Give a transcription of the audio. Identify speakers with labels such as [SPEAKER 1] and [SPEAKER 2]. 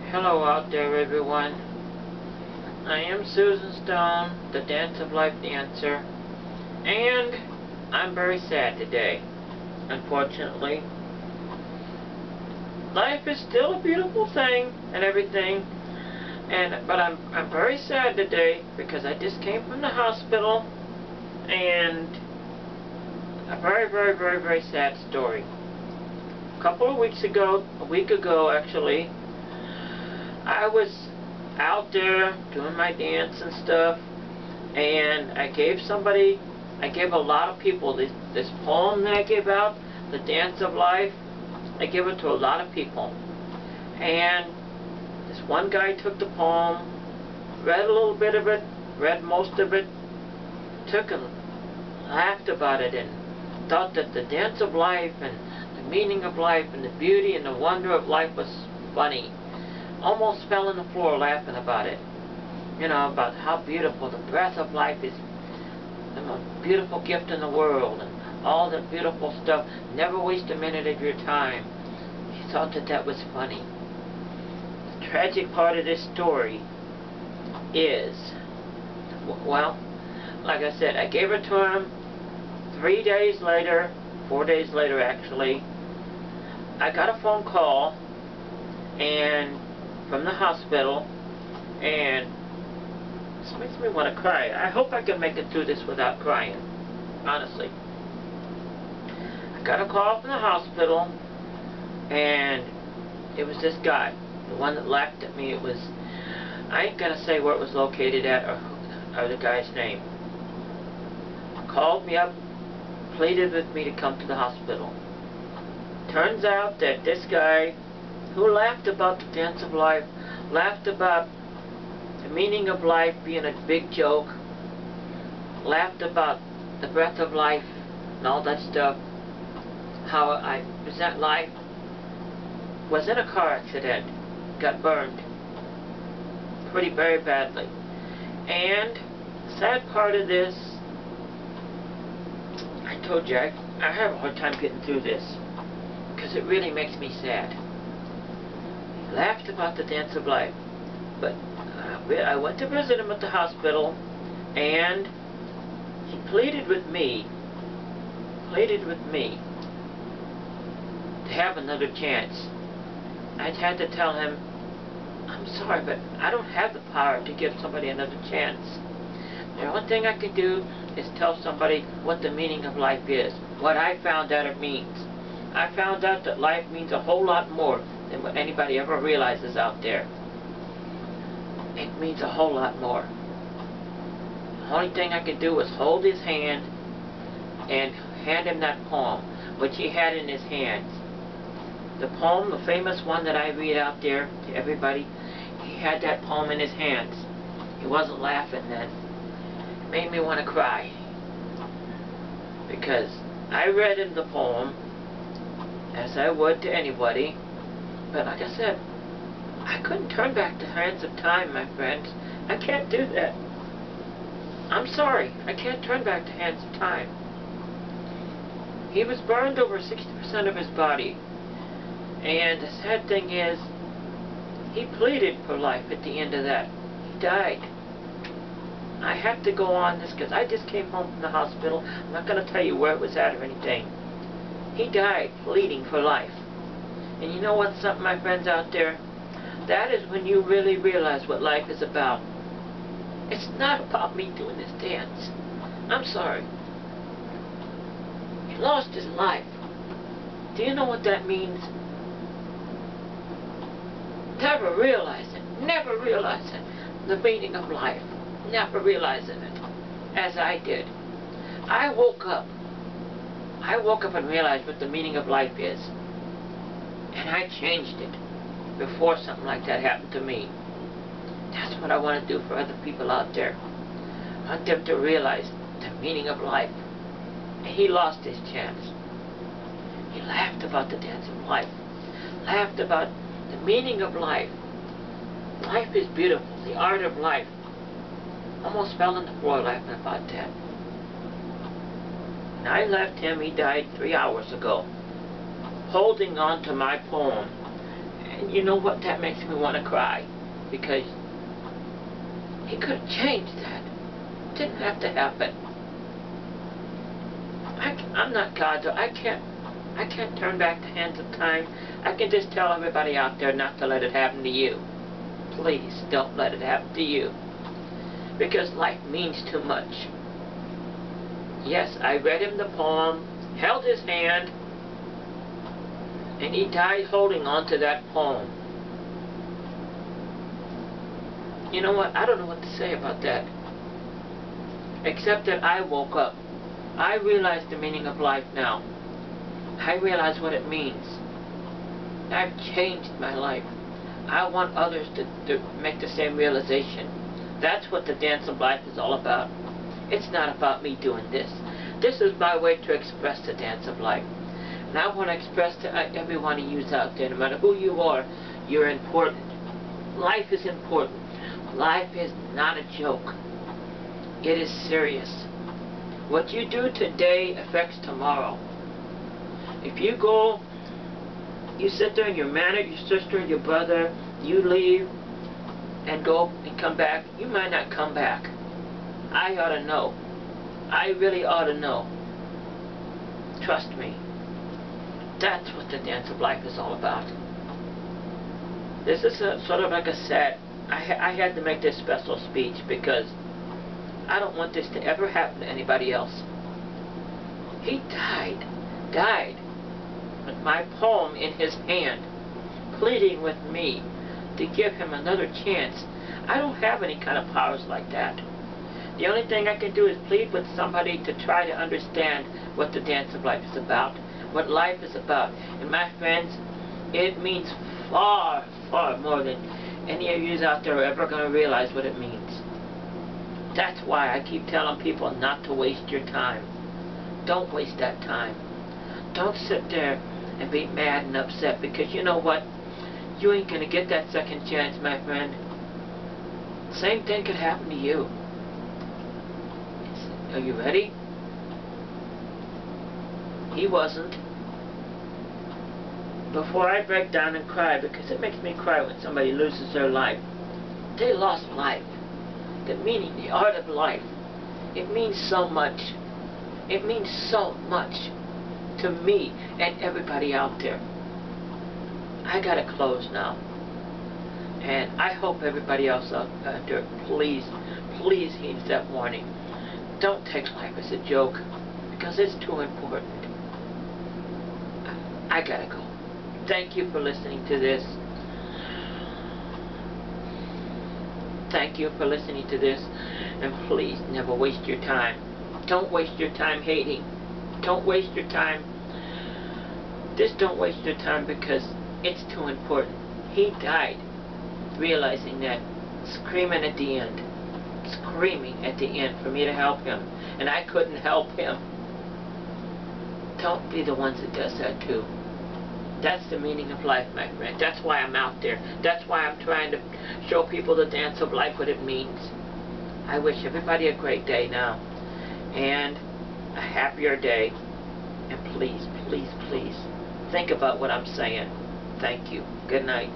[SPEAKER 1] Hello out there, everyone. I am Susan Stone, the Dance of Life dancer, and I'm very sad today. Unfortunately, life is still a beautiful thing and everything, but I'm very sad today because I just came from the hospital, and a very sad story. A week ago actually, I was out there doing my dance and stuff, and I gave a lot of people this poem that I gave out, The Dance of Life. I gave it to a lot of people, and this one guy took the poem, read a little bit of it, read most of it, took and laughed about it, and thought that the dance of life and the meaning of life and the beauty and the wonder of life was funny. Almost fell on the floor laughing about it. You know, about how beautiful the breath of life is, the most beautiful gift in the world, and all the beautiful stuff. Never waste a minute of your time. He thought that that was funny. The tragic part of this story is, well, like I said, I gave it to him. 4 days later actually, I got a phone call from the hospital, and this makes me want to cry. I hope I can make it through this without crying, honestly. I got a call from the hospital, and it was this guy, the one that laughed at me. I ain't gonna say where it was located at or the guy's name. Called me up, pleaded with me to come to the hospital. Turns out that this guy, who laughed about the dance of life, laughed about the meaning of life being a big joke, laughed about the breath of life and all that stuff, how I present life, was in a car accident, got burned very badly. And the sad part of this, I told you, I have a hard time getting through this because it really makes me sad. He laughed about the dance of life, but I went to visit him at the hospital, and he pleaded with me to have another chance. I had to tell him, I'm sorry, but I don't have the power to give somebody another chance. The only thing I can do is tell somebody what the meaning of life is, what I found out it means. I found out that life means a whole lot more than what anybody ever realizes out there. It means a whole lot more. The only thing I could do was hold his hand and hand him that poem, which he had in his hands. The poem, the famous one that I read out there to everybody, he had that poem in his hands. He wasn't laughing then. It made me want to cry, because I read him the poem as I would to anybody, but like I said, I couldn't turn back the hands of time, my friends. I can't do that. I'm sorry, I can't turn back the hands of time. He was burned over 60% of his body, and the sad thing is, he pleaded for life at the end of that. He died. I have to go on this because I just came home from the hospital. I'm not going to tell you where it was at or anything. He died pleading for life. And you know what's something, my friends out there? That is when you really realize what life is about. It's not about me doing this dance. I'm sorry. He lost his life. Do you know what that means? Never realizing the meaning of life. Never realizing it, as I did. I woke up and realized what the meaning of life is, and I changed it before something like that happened to me. That's what I want to do for other people out there. I want them to realize the meaning of life. And he lost his chance. He laughed about the dance of life, laughed about the meaning of life. Life is beautiful, the art of life. Almost fell on the floor laughing about that. And I left him, he died 3 hours ago, holding on to my poem And you know what? That makes me want to cry. Because he could have changed that. It didn't have to happen. I'm not God, so I can't turn back the hands of time. I can just tell everybody out there not to let it happen to you. Please don't let it happen to you. Because life means too much. Yes, I read him the poem, held his hand, and he died holding on to that poem. You know what? I don't know what to say about that. Except that I woke up. I realize the meaning of life now. I realize what it means. I've changed my life. I want others to make the same realization. That's what the dance of life is all about. It's not about me doing this. This is my way to express the dance of life. And I want to express to every one of you out there, no matter who you are, you're important. Life is important. Life is not a joke. It is serious. What you do today affects tomorrow. If you go, you sit there and you're mad at your sister and your brother, you leave and go and come back, you might not come back. I ought to know. I really ought to know. Trust me. That's what the dance of life is all about. This is sort of like a sad, I had to make this special speech because I don't want this to ever happen to anybody else. He died with my poem in his hand, pleading with me to give him another chance. I don't have any kind of powers like that. The only thing I can do is plead with somebody to try to understand what the dance of life is about, what life is about. And my friends, it means far, far more than any of you out there are ever going to realize what it means. That's why I keep telling people not to waste your time. Don't waste that time. Don't sit there and be mad and upset, because you know what? You ain't going to get that second chance, my friend. Same thing could happen to you. Are you ready? He wasn't. Before I break down and cry, because it makes me cry when somebody loses their life. They lost life. The meaning, the art of life. It means so much. It means so much to me and everybody out there. I gotta close now. And I hope everybody else out there, please, please heed that warning. Don't take life as a joke, because it's too important. I gotta go. Thank you for listening to this. Thank you for listening to this. And please never waste your time. Don't waste your time hating. Don't waste your time. Just don't waste your time, because it's too important. He died realizing that, screaming at the end. Screaming at the end for me to help him. And I couldn't help him. Don't be the ones that does that too. That's the meaning of life, my friend. That's why I'm out there. That's why I'm trying to show people the dance of life, what it means. I wish everybody a great day now. And a happier day. And please, please, please, think about what I'm saying. Thank you. Good night.